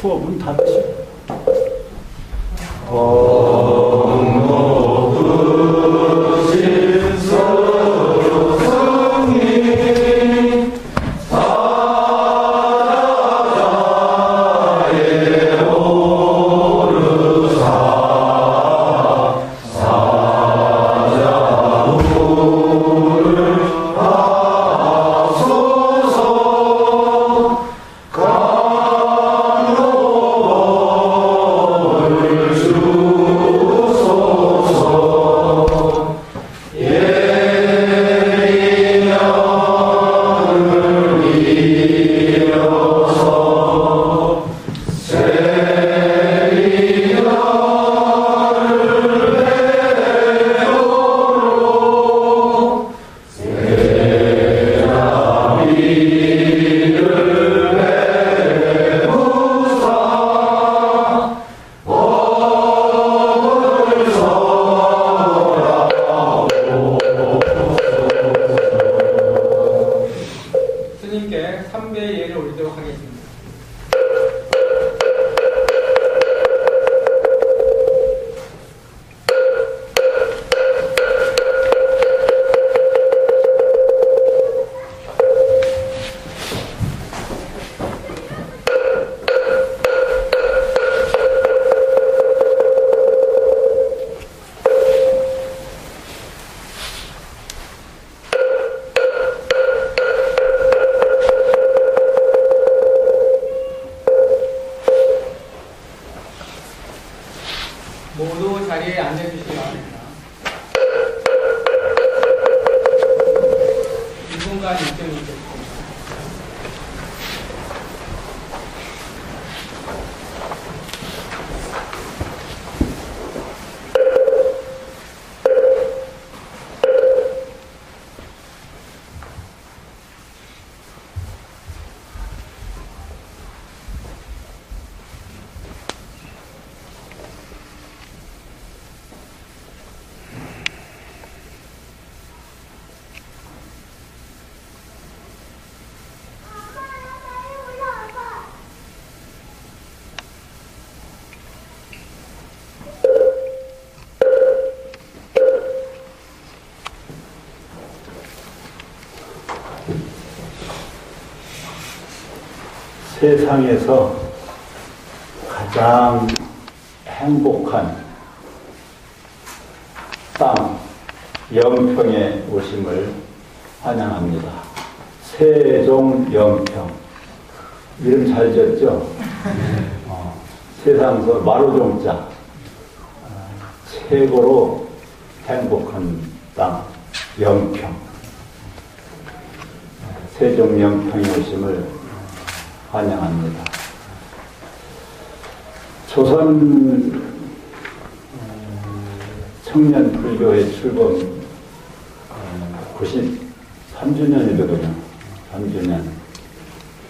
추워 문 닫으시고. 모두 자리에 앉아주시기 바랍니다. 이 공간 입장이 있겠습니다. 세상에서 가장 행복한 땅 영평에 오심을 환영합니다. 세종 영평 이름 잘 지었죠? 세상에서 마루종자 최고로 행복한 땅 영평 세종 영평에 오심을 환영합니다. 조선 청년 불교의 출범 93주년이거든요. 3주년.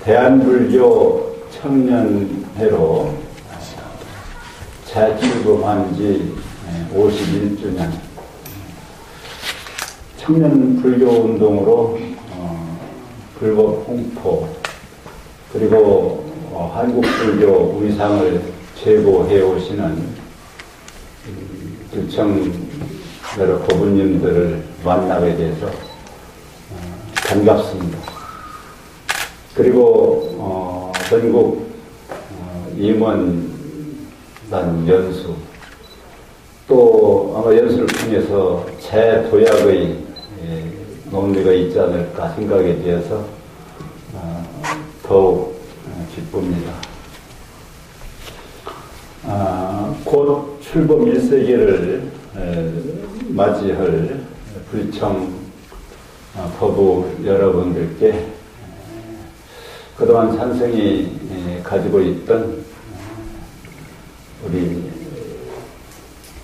대한불교 청년회로 재출범한 지 51주년. 청년 불교 운동으로 불법 홍포 그리고 한국 불교 위상을 제고해 오시는 두청 여러 고분님들을 만나게 돼서 반갑습니다. 그리고 전국 임원단 연수 또 아마 연수를 통해서 재도약의 논리가 있지 않을까 생각에 대해서 더욱 기쁩니다. 곧 출범 1세기를 맞이할 불청 법부 여러분들께 그동안 산성이 가지고 있던 우리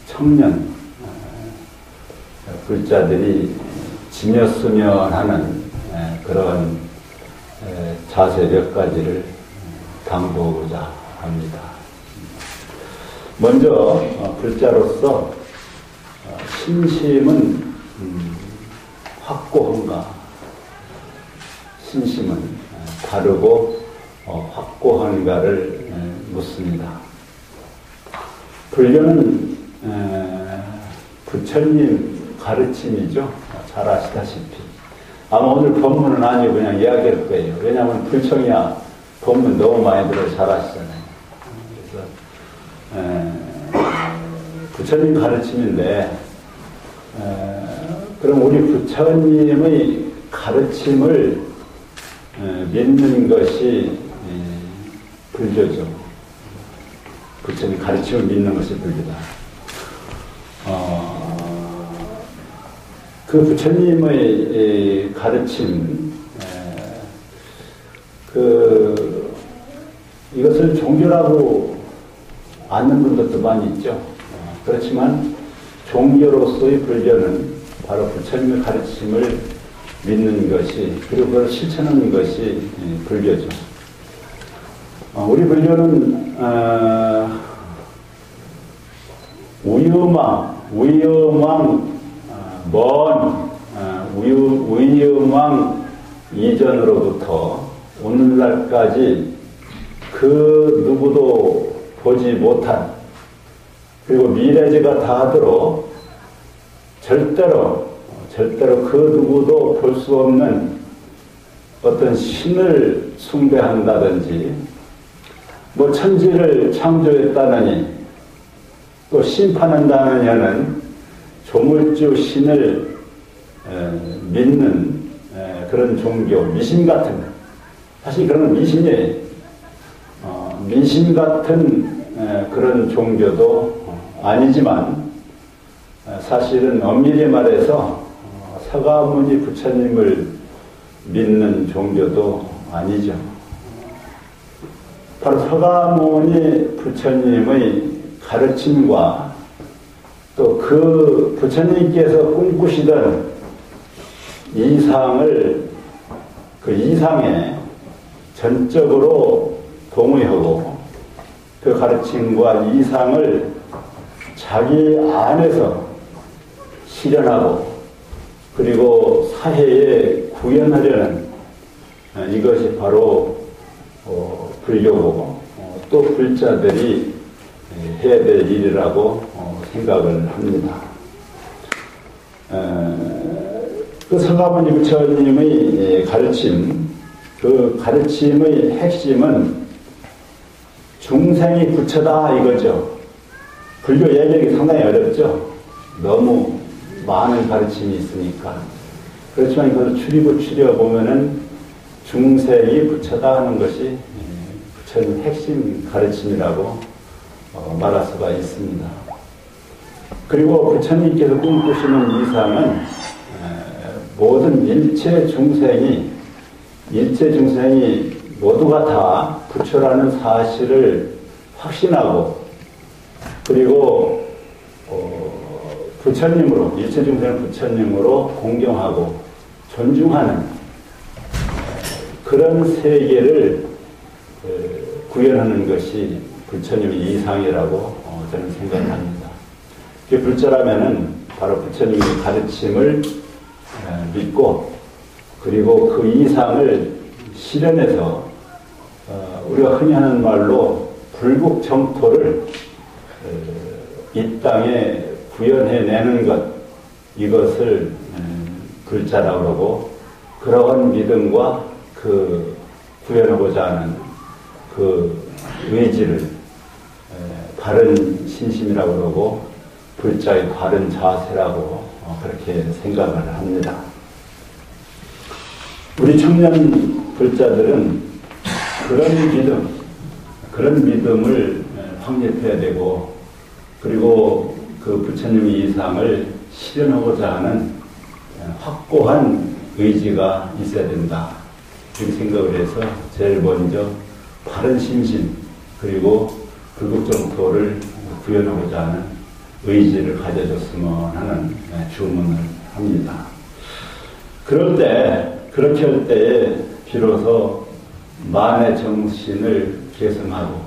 청년 불자들이 지녔으면 하는 그런 자세 몇 가지를 당부하고자 합니다. 먼저 불자로서 신심은 확고한가? 신심은 바르고 확고한가를 묻습니다. 불교는 부처님 가르침이죠. 잘 아시다시피. 아마 오늘 본문은 아니고 그냥 이야기할 거예요. 왜냐하면 불청이야 본문 너무 많이 들어 잘 아시잖아요. 그래서 부처님 가르침인데 그럼 우리 부처님의 가르침을 믿는 것이 불교죠. 부처님 가르침을 믿는 것이 불교다. 그 부처님의 가르침, 이것을 종교라고 아는 분들도 많이 있죠. 그렇지만 종교로서의 불교는 바로 부처님의 가르침을 믿는 것이, 그리고 그걸 실천하는 것이 불교죠. 우리 불교는 위험왕 이전으로부터 오늘날까지 그 누구도 보지 못한, 그리고 미래지가 다하도록 절대로 그 누구도 볼 수 없는 어떤 신을 숭배한다든지, 뭐 천지를 창조했다느니 또 심판한다느냐는 조물주 신을 믿는 그런 종교, 미신 같은, 사실 그런 미신이에요. 미신 같은 그런 종교도 아니지만 사실은 엄밀히 말해서 서가모니 부처님을 믿는 종교도 아니죠. 바로 서가모니 부처님의 가르침과 또 그 부처님께서 꿈꾸시던 이상을, 그 이상에 전적으로 동의하고 그 가르침과 이상을 자기 안에서 실현하고 그리고 사회에 구현하려는 이것이 바로 불교고 또 불자들이 해야 될 일이라고 생각을 합니다. 그 서가모니 부처님의 가르침, 그 가르침의 핵심은 중생이 부처다 이거죠. 불교 얘기하기 상당히 어렵죠. 너무 많은 가르침이 있으니까. 그렇지만 이것을 추려보면은 중생이 부처다 하는 것이 부처님 핵심 가르침이라고 말할 수가 있습니다. 그리고 부처님께서 꿈꾸시는 이상은 모든 일체 중생이 모두가 다 부처라는 사실을 확신하고 그리고 부처님으로, 일체 중생을 부처님으로 공경하고 존중하는 그런 세계를 구현하는 것이 부처님의 이상이라고 저는 생각합니다. 불자라면은 바로 부처님의 가르침을 믿고 그리고 그 이상을 실현해서 우리가 흔히 하는 말로 불국정토를 이 땅에 구현해내는 것, 이것을 불자라고 그러고 그러한 믿음과 그 구현하고자 하는 그 의지를 바른 신심이라고 그러고 불자의 바른 자세라고 그렇게 생각을 합니다. 우리 청년 불자들은 그런 믿음을 확립해야 되고 그리고 그 부처님의 이상을 실현하고자 하는 확고한 의지가 있어야 된다. 이렇게 생각을 해서 제일 먼저 바른 신심 그리고 불국정토를 구현하고자 하는 의지를 가져줬으면 하는 주문을 합니다. 그렇게 할 때에 비로소 만의 정신을 계승하고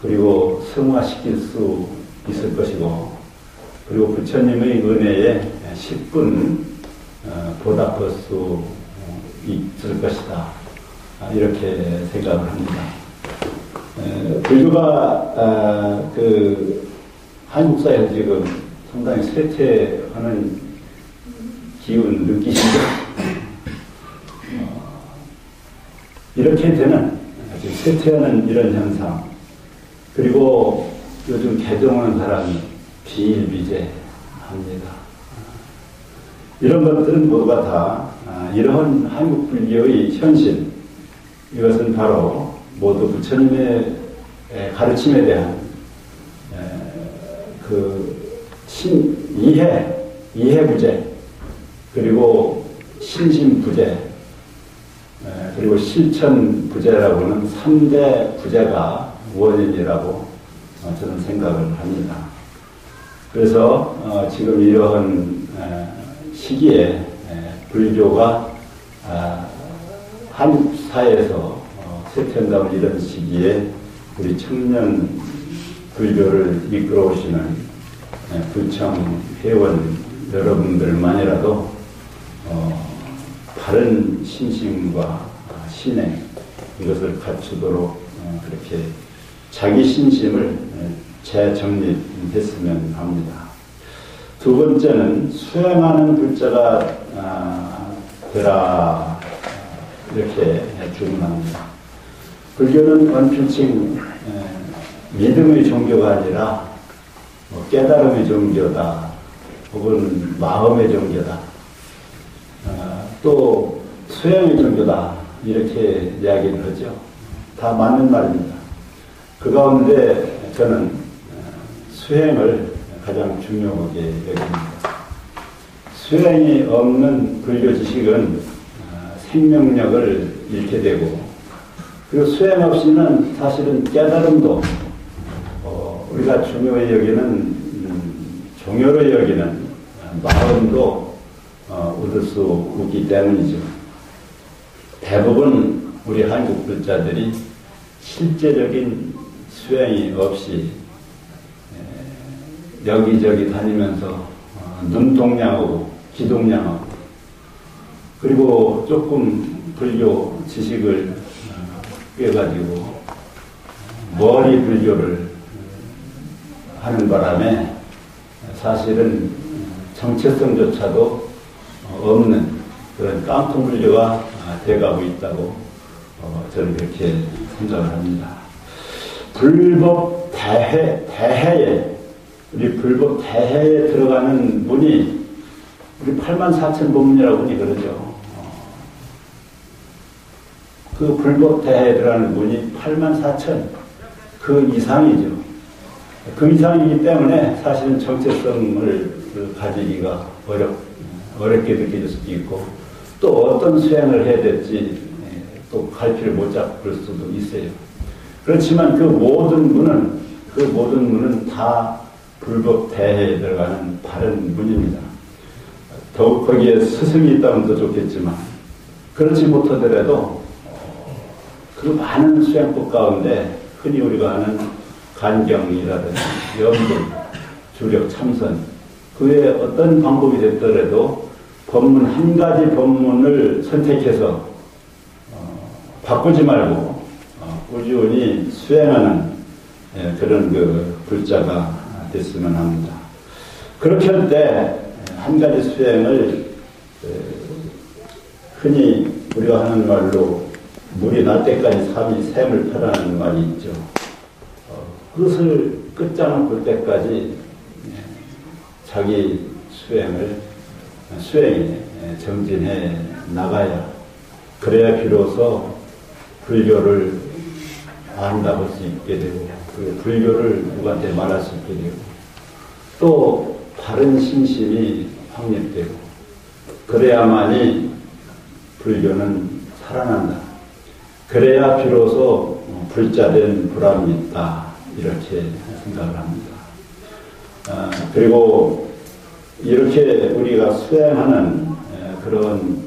그리고 승화시킬 수 있을 것이고 그리고 부처님의 은혜에 10분 보답할 수 있을 것이다. 이렇게 생각을 합니다. 불교가 그 한국 사회에서 지금 상당히 쇠퇴하는 기운 느끼시죠? 이렇게 되는 쇠퇴하는 이런 현상, 그리고 요즘 개종하는 사람이 비일비재합니다. 이런 것들은 모두가 다 이러한 한국 불교의 현실, 이것은 바로 모두 부처님의 가르침에 대한 그 이해 부재, 그리고 신심 부재, 그리고 실천 부재라고 하는 3대 부재가 원인이라고 저는 생각을 합니다. 그래서 지금 이러한 시기에 불교가 한국 사회에서 쇠퇴한다는 이런 시기에 우리 청년 불교를 이끌어 오시는 부청 회원 여러분들만이라도 바른 신심과 신행, 이것을 갖추도록 그렇게 자기 신심을 재정립했으면 합니다. 두 번째는 수행하는 불자가 되라, 이렇게 주문합니다. 불교는 원필칭 믿음의 종교가 아니라 깨달음의 종교다, 혹은 마음의 종교다, 또 수행의 종교다, 이렇게 이야기를 하죠. 다 맞는 말입니다. 그 가운데 저는 수행을 가장 중요하게 여깁니다. 수행이 없는 불교 지식은 생명력을 잃게 되고, 그리고 수행 없이는 사실은 깨달음도 우리가 중요히 여기는 종요로 여기는 마음도 얻을 수 없기 때문이죠. 대부분 우리 한국 불자들이 실제적인 수행이 없이 여기저기 다니면서 눈동냥하고 귀동냥하고, 그리고 조금 불교 지식을 꿰가지고 머리 불교를 하는 바람에 사실은 정체성조차도 없는 그런 깡통 불교가 돼가고 있다고 저는 그렇게 생각을 합니다. 불법 대해에, 우리 불법 대해에 들어가는 분이 우리 84,000 법문이라고 흔히 그러죠. 그 불법 대해에 들어가는 분이 84,000, 그 이상이죠. 그 이상이기 때문에 사실은 정체성을 가지기가 어렵게 느껴질 수도 있고, 또 어떤 수행을 해야 될지 또 갈피를 못 잡을 수도 있어요. 그렇지만 그 모든 문은 다 불법 대해에 들어가는 바른 문입니다. 더욱 거기에 스승이 있다면 더 좋겠지만, 그렇지 못하더라도 그 많은 수행법 가운데 흔히 우리가 아는 간경이라든지 염불, 주력, 참선, 그 외에 어떤 방법이 됐더라도 법문 한 가지 법문을 선택해서 바꾸지 말고 꾸준히 수행하는 그런 그 불자가 됐으면 합니다. 그렇게 할 때 한 가지 수행을 흔히 우리가 하는 말로 물이 날 때까지 삼이 샘을 펴라는 말이 있죠. 그것을 끝장을 볼 때까지 자기 수행에 정진해 나가야, 그래야 비로소 불교를 안다고 할 수 있게 되고, 그 불교를 누구한테 말할 수 있게 되고, 또 바른 신심이 확립되고, 그래야만이 불교는 살아난다. 그래야 비로소 불자된 보람이 있다, 이렇게 생각을 합니다. 그리고 이렇게 우리가 수행하는 그런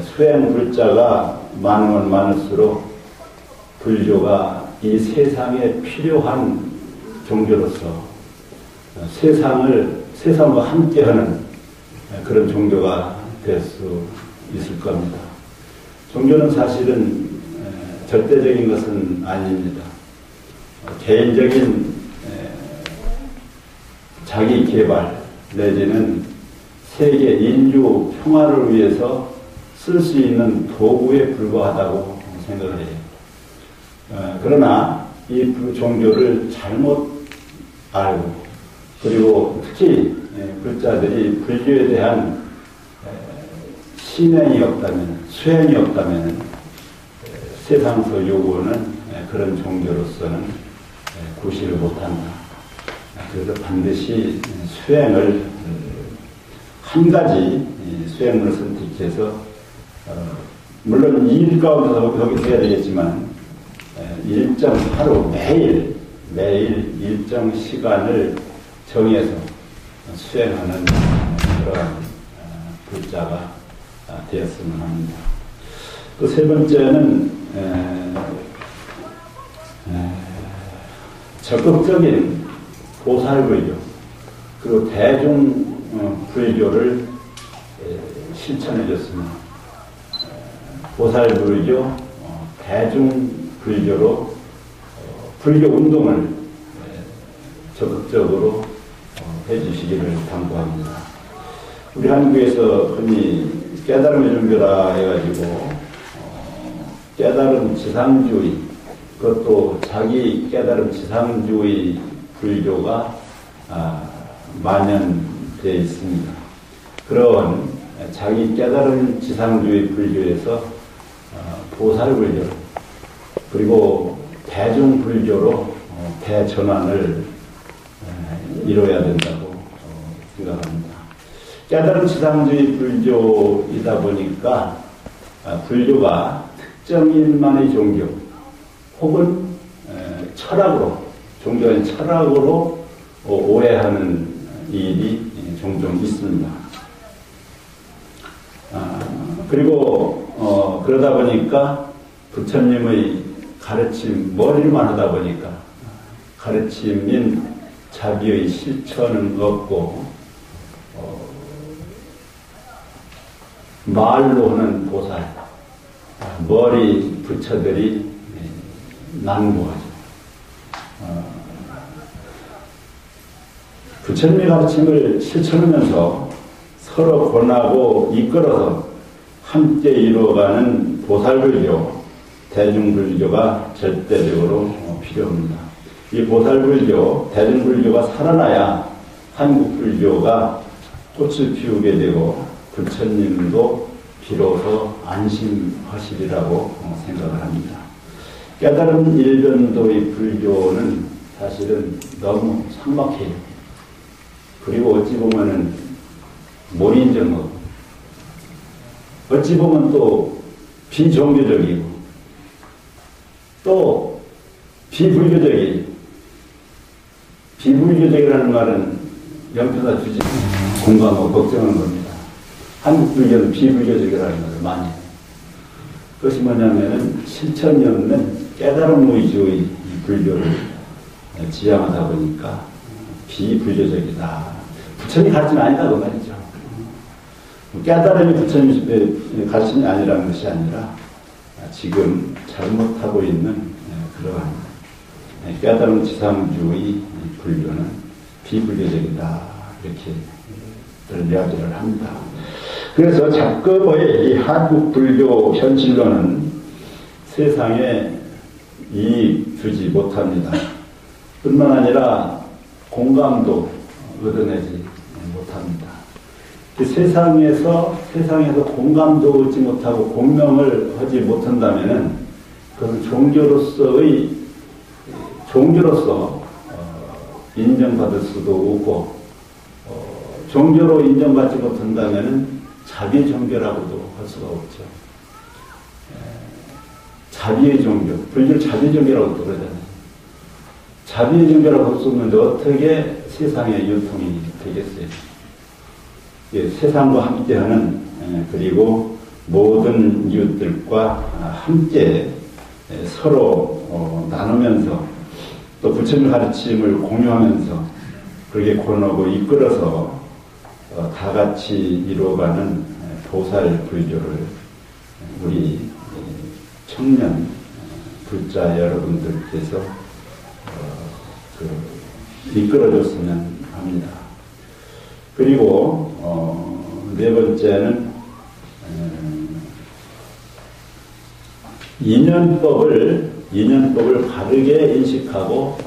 수행 불자가 많으면 많을수록 불교가 이 세상에 필요한 종교로서 세상과 함께하는 그런 종교가 될 수 있을 겁니다. 종교는 사실은 절대적인 것은 아닙니다. 개인적인 자기 개발 내지는 세계 인류 평화를 위해서 쓸 수 있는 도구에 불과하다고 생각을 해요. 그러나 이 종교를 잘못 알고 그리고 특히 불자들이 불교에 대한 신행이 없다면, 수행이 없다면 세상에서 요구하는 그런 종교로서는 구실을 못한다. 그래서 반드시 수행을 한 가지 수행을 선택해서 물론 일 가운데서 거기 해야 되겠지만 일정 하루 매일 일정 시간을 정해서 수행하는 그런 불자가 되었으면 합니다. 또 세 번째는 적극적인 보살불교 그리고 대중 불교를 실천해 줬습니다. 보살불교, 대중불교로 불교 운동을 적극적으로 해주시기를 당부합니다. 우리 한국에서 흔히 깨달음의 종교라 해가지고 깨달음 지상주의, 그것도 자기 깨달음 지상주의 불교가 만연되어 있습니다. 그런 자기 깨달음 지상주의 불교에서 보살불교 그리고 대중불교로 대전환을 이뤄야 된다고 생각합니다. 깨달음 지상주의 불교이다 보니까 불교가 특정인만의 종교 혹은 철학으로 종교의 철학으로 오해하는 일이 종종 있습니다. 그리고 그러다 보니까 부처님의 가르침 머리만 하다 보니까 가르침인 자비의 실천은 없고 말로 하는 보살 머리 부처들이 난무하죠. 부처님의 가르침을 실천하면서 서로 권하고 이끌어서 함께 이루어가는 보살불교, 대중불교가 절대적으로 필요합니다. 이 보살불교, 대중불교가 살아나야 한국불교가 꽃을 피우게 되고 부처님도 비로소 안심하시리라고 생각을 합니다. 깨달음 일변도의 불교는 사실은 너무 삭막해요. 그리고 어찌 보면은 몰인정하고 어찌 보면 또 비종교적이고 또 비불교적이에요. 비불교적이라는 말은 영표사 주지 공감하고 걱정하는 겁니다. 한국 불교는 비불교적이라는 말을 많이 해요. 그것이 뭐냐면은 실천이 없는 깨달음 위주의 불교를 지향하다 보니까 비불교적이다. 부처님 가르침이 아니다 그 말이죠. 깨달음이 부처님의 가르침이 아니라는 것이 아니라 지금 잘못하고 있는 그러한 깨달음 지상주의 불교는 비불교적이다 이렇게 이야기를 합니다. 그래서 작급의 이 한국 불교 현실론은 세상에 이익 주지 못합니다. 뿐만 아니라 공감도 얻어내지 못합니다. 세상에서 공감도 얻지 못하고 공명을 하지 못한다면은 그건 종교로서 인정받을 수도 없고 종교로 인정받지 못한다면은 자비 종교라고도 할 수가 없죠. 자비의 종교, 불교를 자비 종교라고 또 그러잖아요. 자비의 종교라고 할 수 없는데 어떻게 세상의 유통이 되겠어요? 예, 세상과 함께하는 그리고 모든 이웃들과 함께 서로 나누면서 또 부처님 가르침을 공유하면서 그렇게 권하고 이끌어서 다 같이 이루어가는 보살 불교를 우리 청년 불자 여러분들께서 이끌어줬으면 합니다. 그리고 네 번째는 인연법을 바르게 인식하고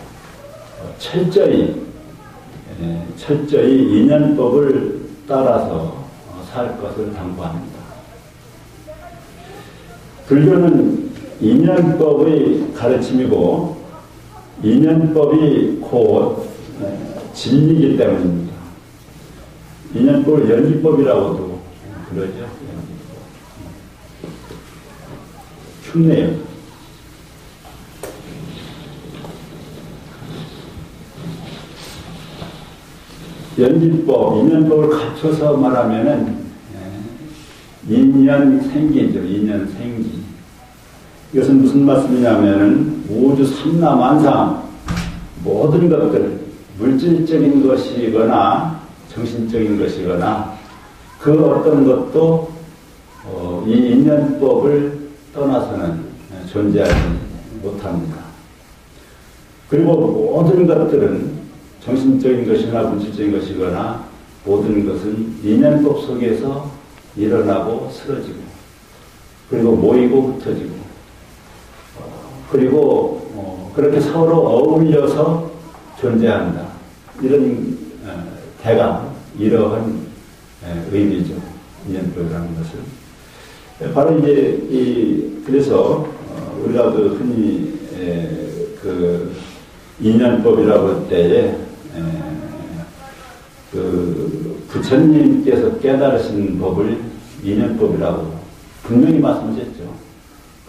철저히 인연법을 따라서 살 것을 당부합니다. 불교는 인연법의 가르침이고 인연법이 곧 진리이기 때문입니다. 인연법을 연기법이라고도 그러죠. 흉내요. 연기법, 인연법을 갖춰서 말하면은 인연생기죠. 인연생기. 이것은 무슨 말씀이냐면은 우주 삼라만상 모든 것들 물질적인 것이거나 정신적인 것이거나 그 어떤 것도 이 인연법을 떠나서는 존재하지 못합니다. 그리고 모든 것들은 정신적인 것이나 물질적인 것이거나 모든 것은 인연법 속에서 일어나고 쓰러지고 그리고 모이고 흩어지고 그리고 그렇게 서로 어울려서 존재한다. 이런 대강 이러한 의미죠. 인연법이라는 것은 바로 이제 그래서 우리가 흔히 인연법이라고 할 때에 부처님께서 깨달으신 법을 인연법이라고 분명히 말씀하셨죠.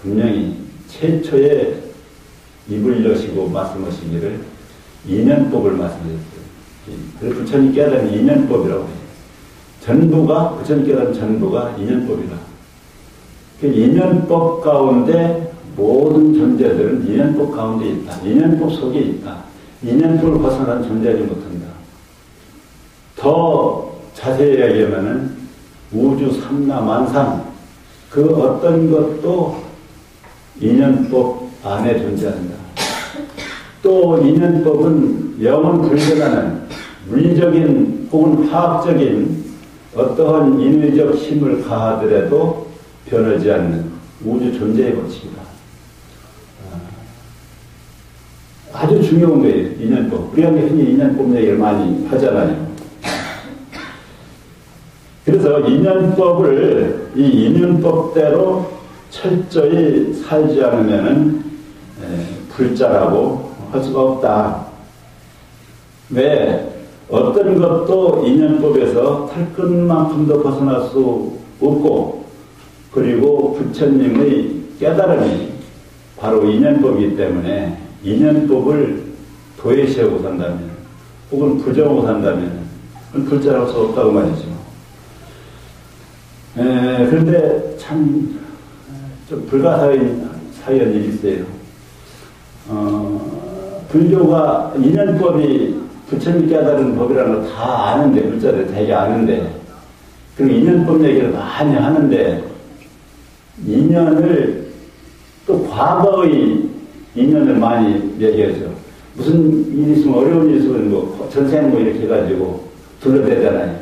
분명히 최초에 입을 여시고 말씀하시기를 인연법을 말씀하셨어요. 그래서 부처님 깨달은 인연법이라고 해요. 전부가 부처님 깨달은 전부가 인연법이다. 그 인연법 가운데 모든 존재들은 인연법 가운데 있다. 인연법 속에 있다. 인연법을 벗어난 존재하지 못한다. 더 자세히 이야기하면은 우주 삼라만상 그 어떤 것도 인연법 안에 존재한다. 또 인연법은 영원 불변하는 물리적인 혹은 화학적인 어떠한 인위적 힘을 가하더라도 변하지 않는 우주 존재의 법칙이다. 아주 중요한 거예요. 인연법. 우리가 흔히 인연법 얘기를 많이 하잖아요. 그래서 인연법을 이 인연법대로 철저히 살지 않으면은 불자라고 할 수가 없다. 왜? 어떤 것도 인연법에서 털끝만큼도 벗어날 수 없고 그리고 부처님의 깨달음이 바로 인연법이기 때문에 인연법을 도외시하고 산다면 혹은 부정하고 산다면 그건 불자라고 할 수 없다고 말이죠. 그런데 참 좀 불가사의한 일이 있어요. 불교가 인연법이 부처님 깨달은 법이라는 걸 다 아는데, 불자들 되게 아는데, 그리고 인연법 얘기를 많이 하는데, 인연을, 또 과거의 인연을 많이 얘기하죠. 무슨 일이 있으면, 어려운 일이 있으면, 전생 이렇게 해가지고 둘러대잖아요.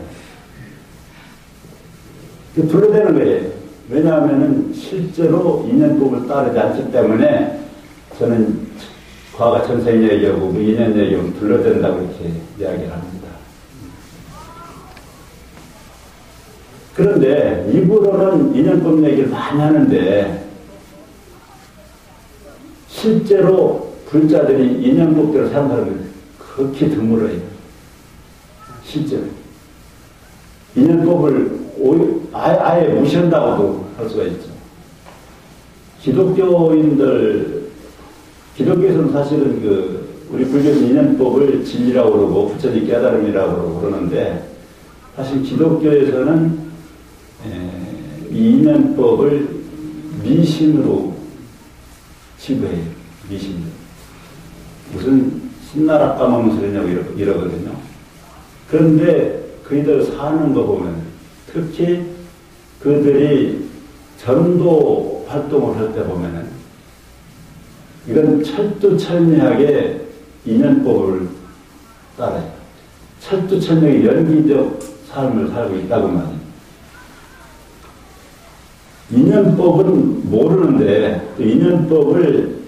둘러대는 거예요. 왜냐하면은 실제로 인연법을 따르지 않기 때문에 저는 과거 전생 얘기하고 그 인연 얘기하면 둘러댄다고 이렇게 이야기를 합니다. 그런데 입으로는 인연법 얘기를 많이 하는데 실제로 불자들이 인연법대로 사는 사람들이 극히 드물어요. 실제로. 인연법을 아예 무시한다고도 할 수가 있죠. 기독교에서는 사실은 우리 불교는 인연법을 진리라고 그러고 부처님 깨달음이라고 그러는데 사실 기독교에서는 이 인연법을 미신으로 치부해요. 미신. 무슨 신나라 까먹는 소리냐고 이러거든요. 그런데 그이들 사는 거 보면 특히 그들이 전도 활동을 할 때 보면은 이건 철두철미하게 인연법을 따라요. 철두철미하게 연기적 삶을 살고 있다고 말이에요. 인연법은 모르는데 그 인연법을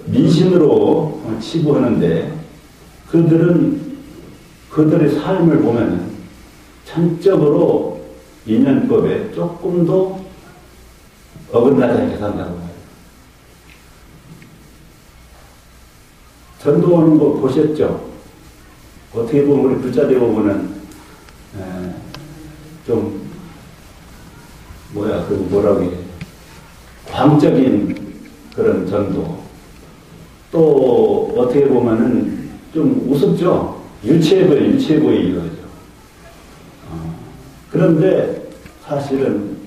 미신으로 치부하는데 그들의 삶을 보면 전적으로 인연법에 조금도 어긋나지 않게 산다고 말이에요. 전도하는 거 보셨죠? 어떻게 보면 우리 불자대 보면은 좀 뭐라고 해, 광적인 그런 전도, 또 어떻게 보면은 좀 우습죠. 일체에 보이죠. 그런데 사실은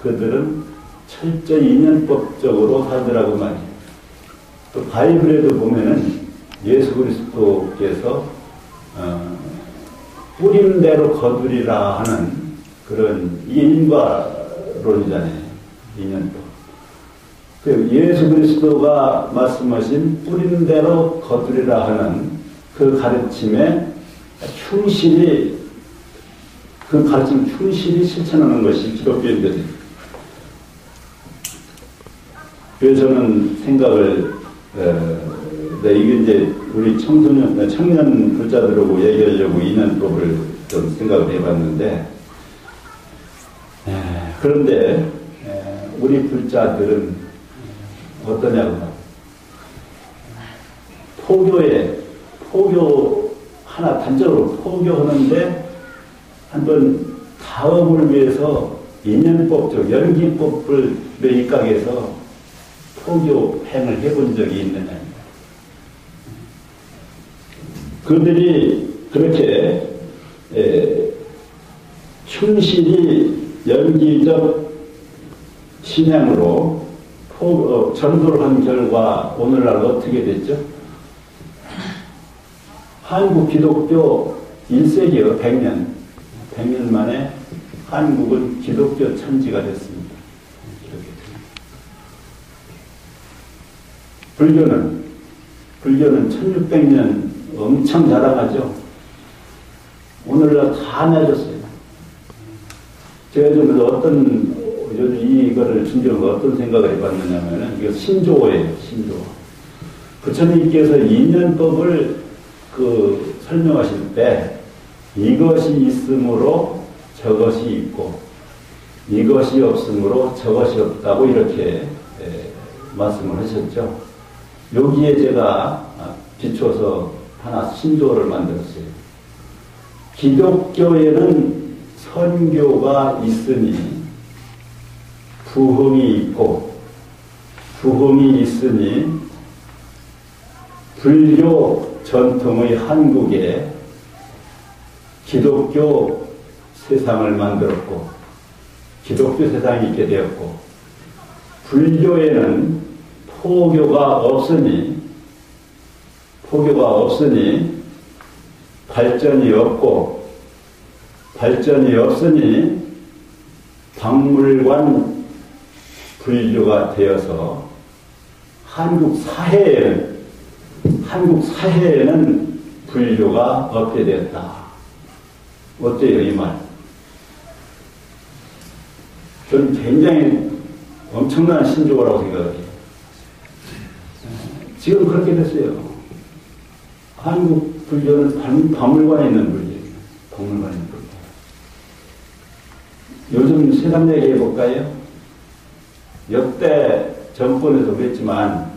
그들은 철저히 인연법적으로 살더라고 말이에요. 또 바이블에도 보면은 예수 그리스도께서 뿌린 대로 거두리라 하는 그런 인과론이잖아요. 인연법. 그 예수 그리스도가 말씀하신 뿌린 대로 거두리라 하는 그 가르침에 충실히 실천하는 것이 기독교인들이에요. 그래서 저는 생각을 이게 이제 우리 청년 불자들하고 얘기하려고 인연법을 좀 생각을 해봤는데, 그런데 우리 불자들은 어떠냐고. 포교 하나 단적으로 포교하는데 한번 다음을 위해서 인연법적 연기법을 입각해서 포교행을 해본 적이 있느냐. 그들이 그렇게 충실히 연기적 신앙으로 전도를 한 결과 오늘날 어떻게 됐죠? 한국 기독교 1세기요, 100년 만에 한국은 기독교 천지가 됐습니다. 불교는 1600년 엄청 자랑하죠. 오늘날 다 내렸어요. 제가 좀 이거를 준비한 어떤 생각을 해봤느냐면은, 이거 신조어예요, 신조어. 부처님께서 인연법을 설명하실 때, 이것이 있으므로 저것이 있고, 이것이 없으므로 저것이 없다고 이렇게 말씀을 하셨죠. 여기에 제가 비춰서 하나 신조어를 만들었어요. 기독교에는 선교가 있으니 부흥이 있고, 부흥이 있으니 불교 전통의 한국에 기독교 세상을 만들었고, 기독교 세상이 있게 되었고, 불교에는 포교가 없으니 발전이 없고, 발전이 없으니 박물관 불교가 되어서 한국 사회에는 불교가 없게 되었다. 어때요, 이 말? 저는 굉장히 엄청난 신조어라고 생각해요. 지금 그렇게 됐어요. 한국 불교는 박물관에 있는 불교예요. 박물관에 있는 불교. 요즘 세상 얘기 해볼까요? 역대 정권에서 그랬지만,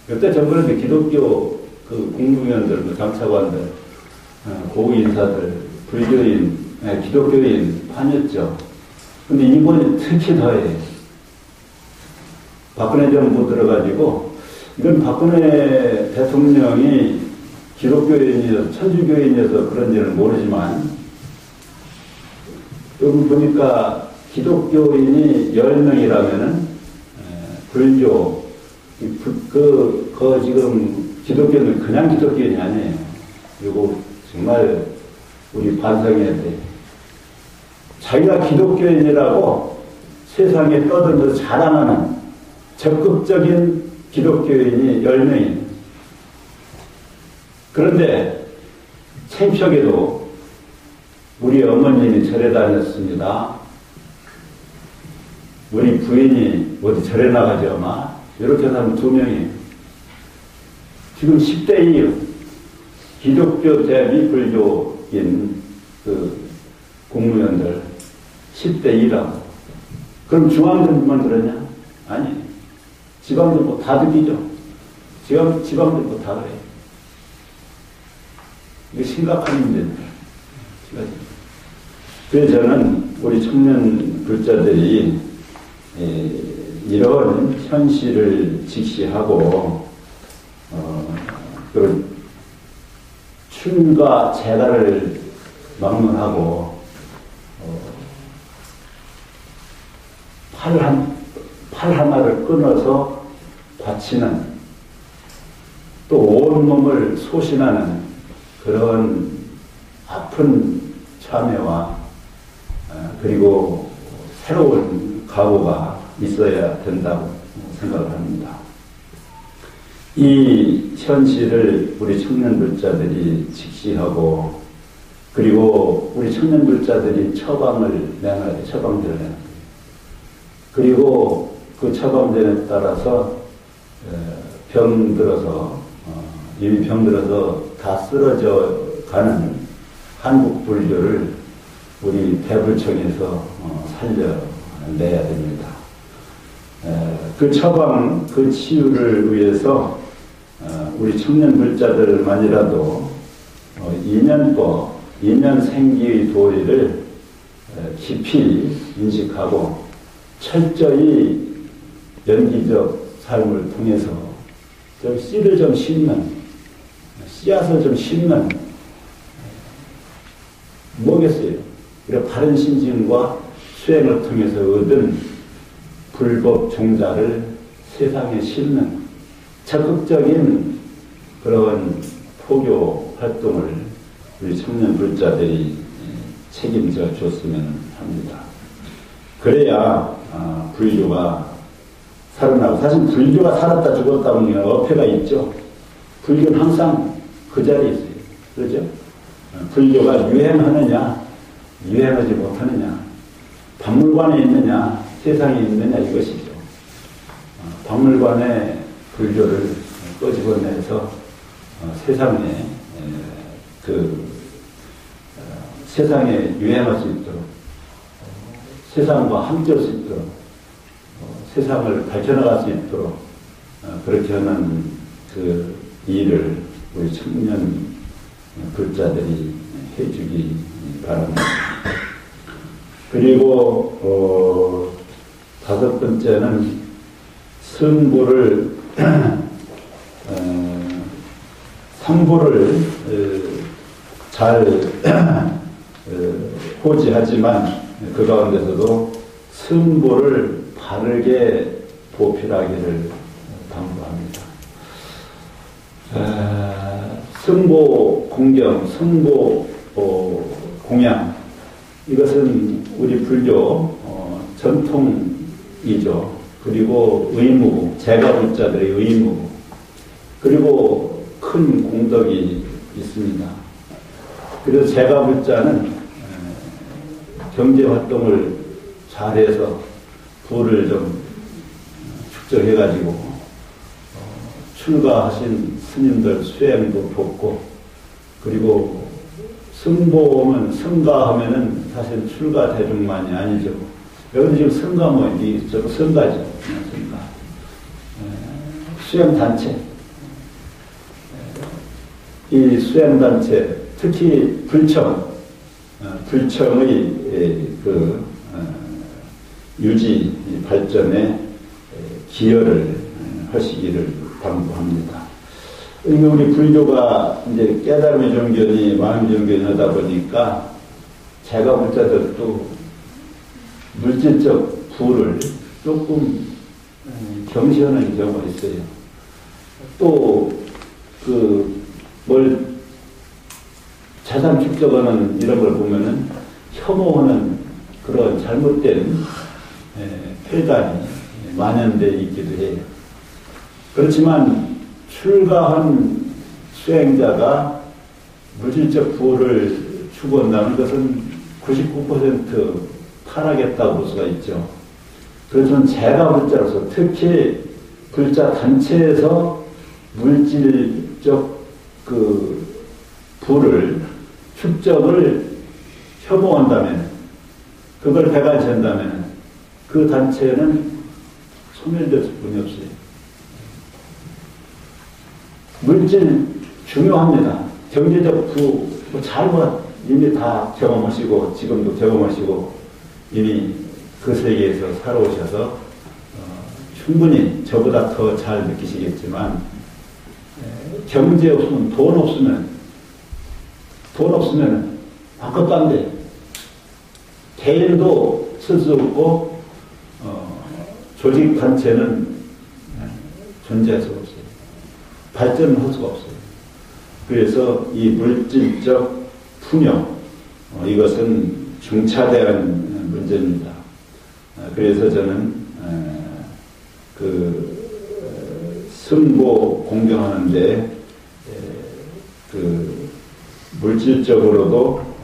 역대 정권에서 기독교 공무원들, 장차관들, 고위인사들, 불교인, 기독교인 파녔죠. 근데 이번에 특히 더해요. 박근혜 정부 들어가지고, 이건 박근혜 대통령이 기독교인이어서, 천주교인이어서 그런지는 모르지만, 여기 보니까 기독교인이 10명이라면은, 불교, 지금 기독교는 그냥 기독교인이 아니에요. 이거 정말 우리 반성해야 돼. 자기가 기독교인이라고 세상에 떠들면서 자랑하는 적극적인 기독교인이 10명이에요. 그런데 창평에도 우리 어머님이 절에 다녔습니다. 우리 부인이 어디 절에 나가죠, 아마. 이렇게 사람 2명이에요. 지금 10대이에요. 기독교 대비 불교인 그 공무원들 10대2라고. 그럼 중앙정부만 그러냐? 아니. 지방정부 다 듣기죠. 지방정부 다 그래요. 이게 심각한 문제입니다. 그래서 저는 우리 청년 불자들이 이런 현실을 직시하고 그런 춤과 재가를 막론하고 팔 하나를 끊어서 바치는 또 온몸을 소신하는 그런 아픈 참여와 그리고 새로운 각오가 있어야 된다고 생각을 합니다. 이 현실을 우리 청년불자들이 직시하고 그리고 우리 청년불자들이 처방을 내놔야 돼. 처방전을 내놔야 돼. 그리고 그 처방전에 따라서 병들어서 이미 병들어서 다 쓰러져 가는 한국 불교를 우리 대불청에서 살려내야 됩니다. 그 처방, 그 치유를 위해서 우리 청년 불자들만이라도 인연법, 인연생기의 도리를 깊이 인식하고 철저히 연기적 삶을 통해서 좀 씨를 좀 심는, 씨앗을 좀 심는, 뭐겠어요? 우리가 바른 신진과 수행을 통해서 얻은 불법 종자를 세상에 심는 적극적인 그런 포교 활동을 우리 청년 불자들이 책임져 줬으면 합니다. 그래야 불교가 살아나고, 사실 불교가 살았다 죽었다 보면 어폐가 있죠. 불교는 항상 그 자리에 있어요. 그렇죠? 불교가 유행하느냐 유행하지 못하느냐, 박물관에 있느냐 세상에 있느냐 이것이죠. 박물관에 불교를 끄집어내서 세상에 세상에 유행할 수 있도록, 세상과 함께할 수 있도록, 세상을 밝혀나갈 수 있도록 그렇게 하는 그 일을 우리 청년 불자들이 해주기 바랍니다. 그리고 다섯 번째는 성부를 삼부를 잘 호지하지만 그 가운데서도 성부를 바르게 보필하기를 당부합니다. 성보 공경, 성보 공양, 이것은 우리 불교 전통이죠. 그리고 의무, 제가불자들의 의무, 그리고 큰 공덕이 있습니다. 그래서 제가불자는 경제활동을 잘해서 부를 좀 축적해가지고 출가하신 스님들 수행도 돕고, 그리고 성보면, 성가하면은 사실 출가 대중만이 아니죠. 여기도 지금 성가 뭐, 저거 성가죠. 성가. 수행단체. 이 수행단체, 특히 불청의 유지 발전에 기여를 하시기를 당부합니다. 우리 불교가 이제 깨달음의 종견이 마음의 종견이 하다 보니까 제가불자들도 물질적 부를 조금 경시하는 경우가 있어요. 또 뭘 재산 축적하는 이런 걸 보면은 혐오하는 그런 잘못된 폐단이 만연되어 있기도 해요. 그렇지만 출가한 수행자가 물질적 부를 추구한다는 것은 99% 타락했다고 볼 수가 있죠. 그래서 저는 제가 불자로서 특히 불자 단체에서 물질적 그 부를 축적을 혐오한다면, 그걸 배관시한다면 그 단체는 소멸될 수뿐이 없어요. 물질 중요합니다. 경제적 부, 잘못 이미 다 경험하시고 지금도 경험하시고 이미 그 세계에서 살아오셔서 충분히 저보다 더 잘 느끼시겠지만, 경제 없으면 돈 없으면 아무것도 안 돼. 개인도 쓸 수 없고 조직 단체는 존재할 수가 없어요. 발전을 할 수가 없어요. 그래서 이 물질적 풍요, 이것은 중차대한 문제입니다. 그래서 저는 승보 공경하는데 물질적으로도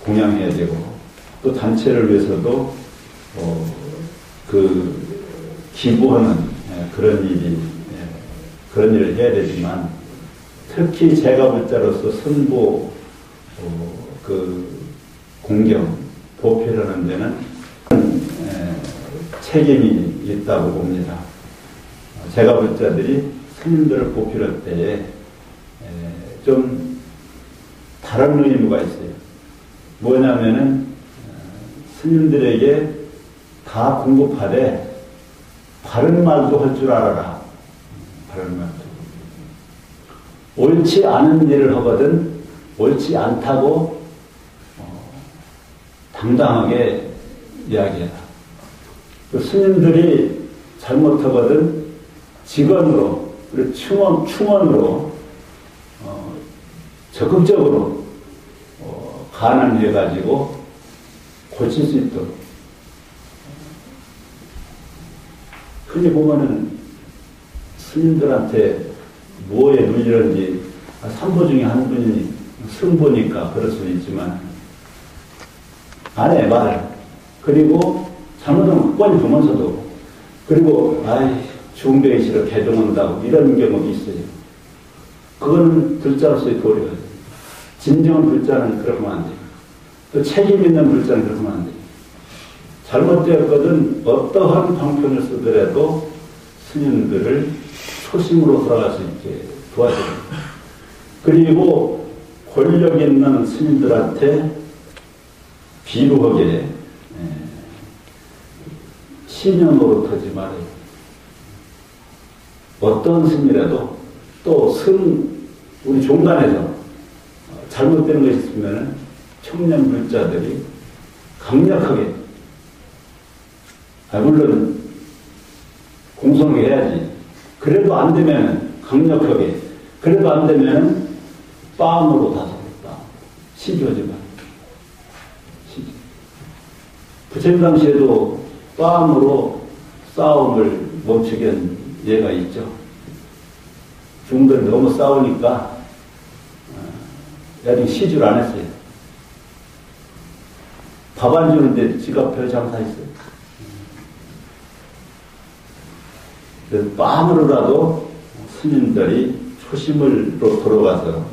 공양해야 되고, 또 단체를 위해서도 기부하는 그런 일을 해야 되지만, 특히 제가 불자로서 승보 공경 보필을 하는 데는 책임이 있다고 봅니다. 제가 불자들이 스님들을 보필할 때에 좀 다른 의무가 있어요. 뭐냐면은 스님들에게 다 공급하되 바른 말도 할 줄 알아라. 바른 말도. 옳지 않은 일을 하거든 옳지 않다고 당당하게 이야기해라. 그 스님들이 잘못하거든 직언으로, 그리고 충언으로 적극적으로 간언해가지고 고칠 수 있도록. 흔히 보면은 스님들한테 뭐에 눌리는지 삼보 중에 한 분이 승보니까 그럴 수는 있지만 안 해, 말을. 그리고 잘못하면 뻔히 보면서도, 그리고 중대에 싫어 개종한다고 이런 경우도 있어요. 그거는 불자로서의 도리가 돼요. 진정한 불자는 그렇게 하면 안 돼요. 또 책임 있는 불자는 그렇게 하면 안 돼요. 잘못되었거든 어떠한 방편을 쓰더라도 스님들을 초심으로 돌아갈 수 있게 도와줘야 돼요. 그리고 권력 있는 스님들한테 비루하게 신념으로 터지 말아요. 어떤 스님이라도 또 우리 종단에서 잘못되는 것이 있으면 청년 불자들이 강력하게, 물론 공손하게 해야지. 그래도 안 되면 강력하게, 그래도 안 되면 빰으로 다스렸다. 시주하지 마. 부처님 당시에도 빰으로 싸움을 멈추게 한 예가 있죠. 중들이 너무 싸우니까 야중 시주를 안 했어요. 밥 안 주는데 지가 별 장사했어요. 그래서 빰으로라도 스님들이 초심으로 돌아가서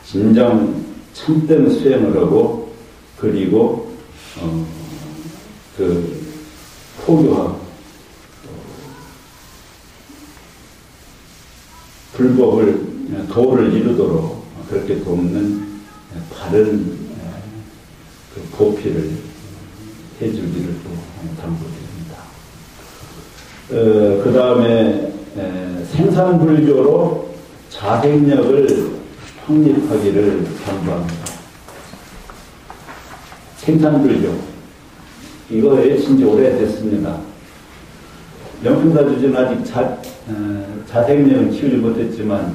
진정 참된 수행을 하고, 그리고 포교하고 불법을 도를 이루도록 그렇게 돕는 바른 보필을 해주기를 또 당부드립니다. 그 다음에 생산불교로 자생력을 확립하기를 당부합니다. 생산불교, 이거 외친 지 오래됐습니다. 명품사주는 아직 자생력은 키우지 못했지만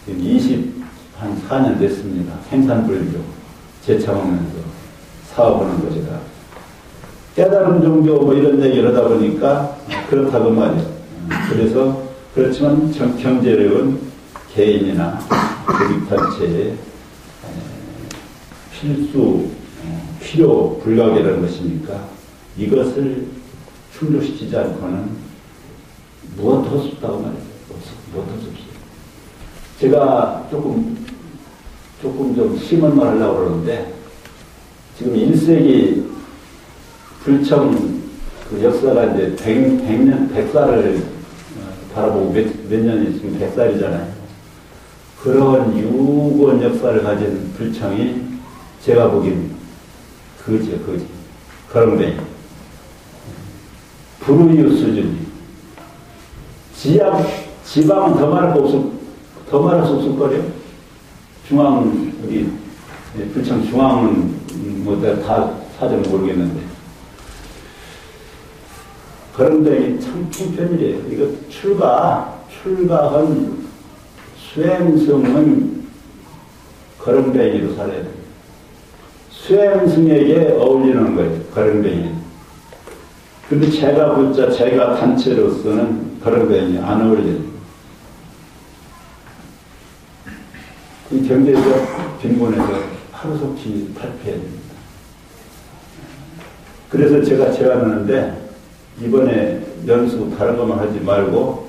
24년 됐습니다. 생산불교 제창하면서 사업하는 것이다. 깨달은 종교 이런 얘기를 하다 보니까 그렇다고 말이에요. 그래서 그렇지만 경제력은 개인이나 조직단체의 필요 불가결한 것이니까 이것을 충족시키지 않고는 무엇도 할 수 없다고 말해요. 무엇도 할 수 없어요. 제가 조금 좀 심한 말 하려고 그러는데, 지금 1세기 불청 그 역사가 이제 100살을 바라보고 몇 년이 지금 100살이잖아요. 그런 유구한 역사를 가진 불청이 제가 보기엔 거지. 거렁뱅이. 불우이웃 수준이. 지방은 더 말할 수 없을 거래요. 우리 불청 중앙은 뭐 다 사정은 모르겠는데. 거렁뱅이 참 총편이래요. 이거 출가한 수행성은 거렁뱅이로 살아야 돼요. 수행성에게 어울리는 거예요, 거렁뱅이. 근데 제가 단체로서는 거렁뱅이 안 어울려요. 이 경제적 빈곤에서 하루속히 탈피해야 됩니다. 그래서 제가 제안하는데, 이번에 연수 다른 것만 하지 말고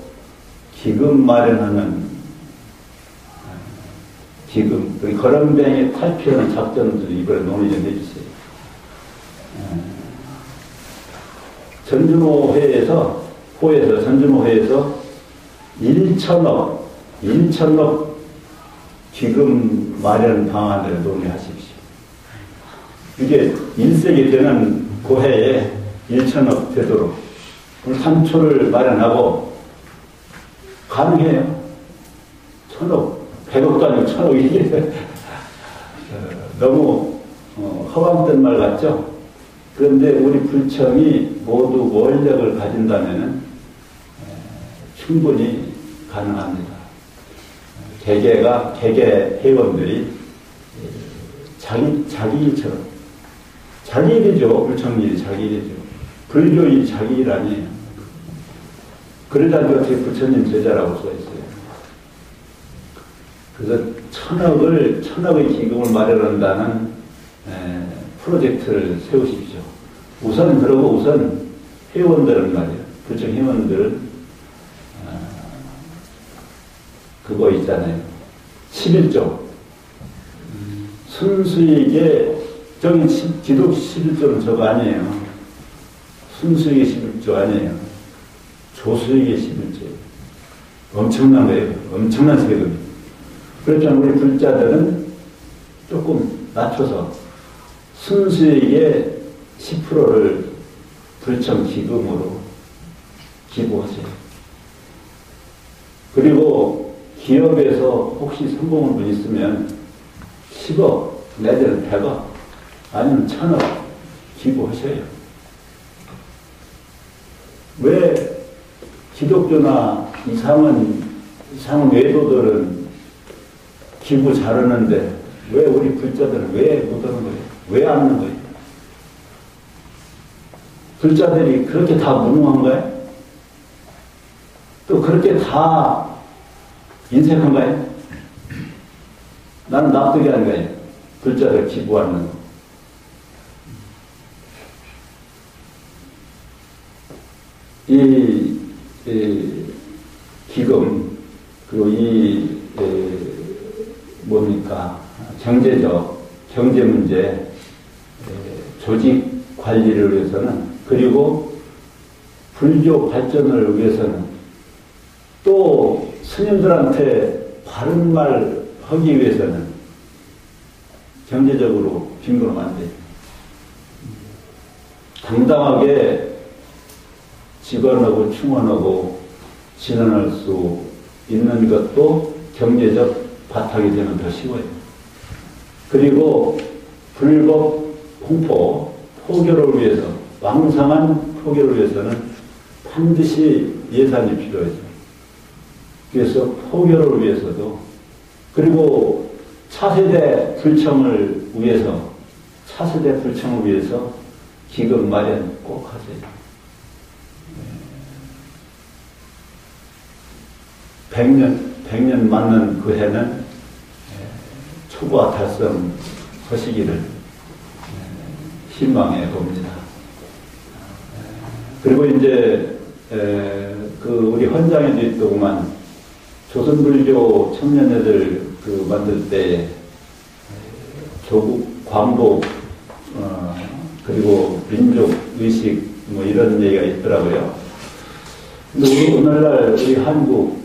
기금 마련하는 기금, 거렁뱅이 탈피하는 작전도 이번에 논의 좀 해주세요. 전준호회에서 1천억 기금 마련 방안을 논의하십시오. 이게 1세기 되는 그 해에 1천억 되도록 오늘 3초를 마련하고 가능해요. 1천억, 100억도 아니고 1천억이 너무 허황된 말 같죠? 그런데 우리 불청이 모두 원력을 가진다면 충분히 가능합니다. 개개 회원들이 자기 일이죠. 불청 일이 자기 일이죠. 불교 일이 자기 일 아니에요. 그러다니 어떻게 부처님 제자라고 써있어요. 그래서 천억의 기금을 마련한다는 프로젝트를 세우십시오. 우선 회원들은 말이에요. 불청 회원들은 그거 있잖아요. 11조. 순수익의 저기 기독 11조는 저거 아니에요. 순수익의 11조 아니에요. 조수익의 11조. 엄청난 거예요. 엄청난 세금이. 그렇지만 우리 불자들은 조금 낮춰서 순수익의 10%를 불청 기금으로 기부하세요. 그리고 기업에서 혹시 성공한 분 있으면 10억 내지는 100억 아니면 1000억 기부하셔요. 왜 기독교나 이상은 외도들은 기부 잘하는데 왜 우리 불자들은 왜 못하는 거예요? 왜 안 하는 거예요? 불자들이 그렇게 다 무능한 거예요? 또 그렇게 다 인색한 거예요? 나는 납득이 안 가요. 불자들 기부하는 거. 이 기금, 그리고 경제 문제, 조직 관리를 위해서는, 그리고 불교 발전을 위해서는, 또 스님들한테 바른 말 하기 위해서는 경제적으로 빈곤하면 안 돼요. 당당하게 직원하고 충원하고 진언할 수 있는 것도 경제적 바탕이 되면 더 쉬워요. 그리고 불법 홍포, 포교를 위해서, 왕성한 포교를 위해서는 반드시 예산이 필요해요. 그래서 포교를 위해서도, 그리고 차세대 불청을 위해서 기금 마련 꼭 하세요. 100년 맞는 그 해는 초과 달성 하시기를 희망해 봅니다. 그리고 이제 그 우리 헌장에도 있더구만 조선불교 청년회들 그 만들 때 조국 광복 그리고 민족 의식 뭐 이런 얘기가 있더라고요. 근데 오늘날 우리 한국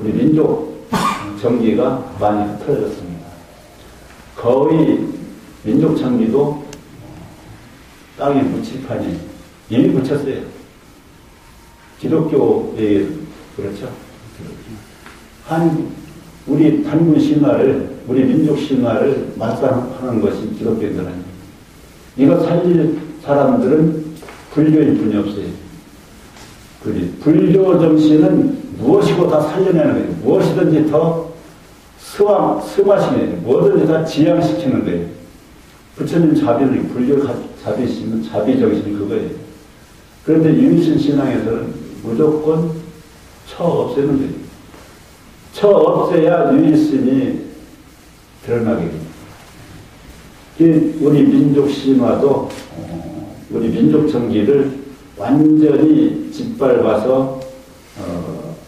우리 민족 정기가 많이 흐트러졌습니다. 거의 민족 정기도 땅에 묻힐 판이 이미 묻혔어요. 기독교에 그렇죠. 우리 단군 신화를 우리 민족 신화를 말살하는 것이 기독교인들은 이거 살릴 사람들은 불교일 뿐이 없어요. 불교 정신은 무엇이고 다 살려내는 거예요. 무엇이든지 더 승화시키는 거예요. 뭐든지 다 지향시키는 거예요. 부처님 자비는 불교 자비심은 자비 정신이 그거예요. 그런데 유니신 신앙에서는 무조건 처 없애는 거예요. 처 없애야 유니신이 드러나게 됩니다. 우리 민족 신화도 우리 민족 정기를 완전히 짓밟아서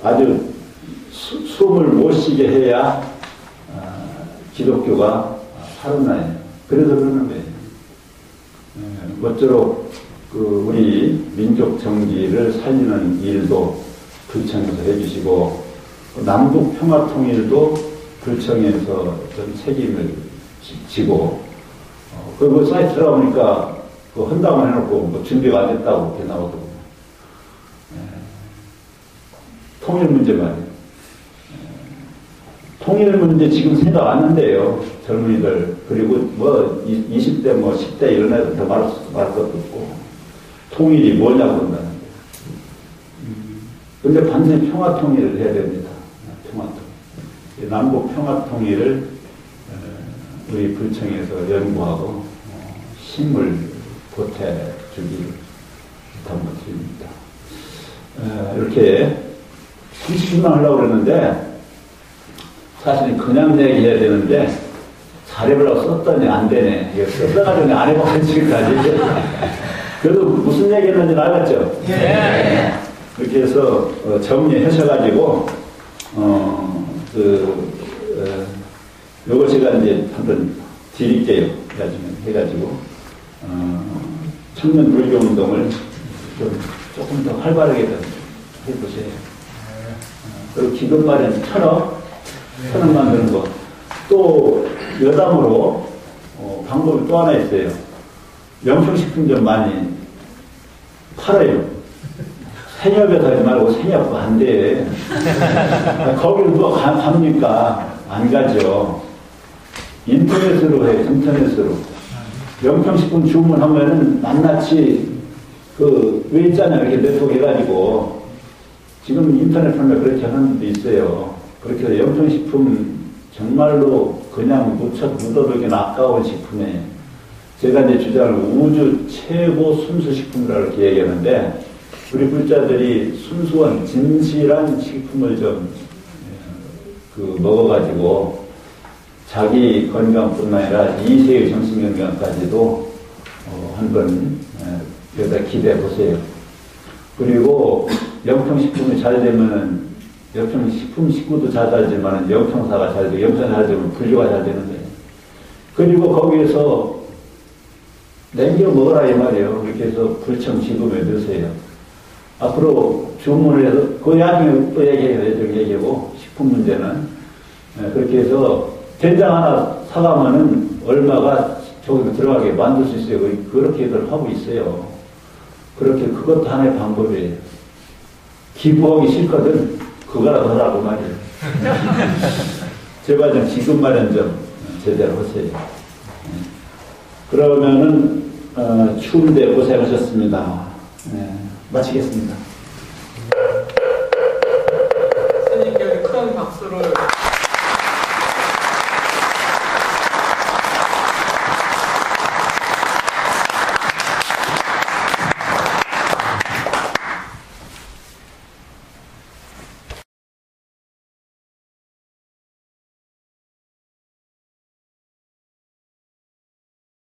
아주 숨을 못 쉬게 해야 기독교가 살아나요. 그래서 그러는 거예요. 모쪼록 우리 민족 정기를 살리는 일도 불청에서 해주시고 남북 평화 통일도 불청에서 좀 책임을 지고 그리고 사이트 들어보니까 그 헌담을 해놓고 뭐 준비가 안 됐다고 이렇게 나오더라고요. 통일 문제 말이에요. 통일 문제 지금 생각 안 한대요. 젊은이들. 그리고 뭐 20대 뭐 10대 이런 애들 더 말할 것도 없고 통일이 뭐냐고 그런다는데. 근데 반드시 평화 통일을 해야 됩니다. 평화 통일. 남북 평화 통일을 우리 불청에서 연구하고 힘을 보태주기를 부탁드립니다. 이렇게 30분만 하려고 그랬는데 사실은 그냥 얘기해야 되는데 잘해보려고 썼더니 안 되네. 이거 써가지고 안 해보고 지금까지. 그래도 무슨 얘기 했는지 알았죠? 네. 그렇게 해서 정리하셔가지고 요거 제가 이제 한번 드릴게요. 나중에 해가지고 청년 불교 운동을 조금 더 활발하게 해보세요. 그리고 기금 마련 1,000억 만드는 거. 또 여담으로 방법이 또 하나 있어요. 명품식품점 많이 팔아요. 생협에 가지 말고 생협 안 돼. 거기를 누가 갑니까? 안 가죠. 인터넷으로 해요. 인터넷으로. 명품식품 주문하면은 낱낱이 왜 있잖아요. 이렇게 네트워크 해가지고. 지금 인터넷 판매 그렇게 하는 데도 있어요. 그렇게 해서 명품식품 정말로 그냥 묻어두기는 아까운 식품에 제가 이제 주장을 우주 최고 순수식품이라고 이렇게 얘기하는데 우리 불자들이 순수한 진실한 식품을 좀 먹어가지고 자기 건강뿐만 아니라 2세의 정신건강까지도 한번 여기다 기대해 보세요. 그리고 영평식품이 잘 되면은 영평식품 식구도 잘 되지만 영평사가 잘 되고 영평사 잘 되면 불교가 잘 되는데 그리고 거기에서 냉겨 먹어라 이 말이에요. 그렇게 해서 불청 지금에 넣으세요. 앞으로 주문을 해서 그 나중에 또 얘기하고 식품 문제는 그렇게 해서 된장 하나 사가면은 얼마가 저기 들어가게 만들 수 있어요. 그렇게들 하고 있어요. 그렇게 그것도 하나의 방법이에요. 기부하기 싫거든. 그거라도 하라고 말이에요. 제발 좀 기금 마련 좀 제대로 하세요. 그러면은 추운데 고생하셨습니다. 마치겠습니다.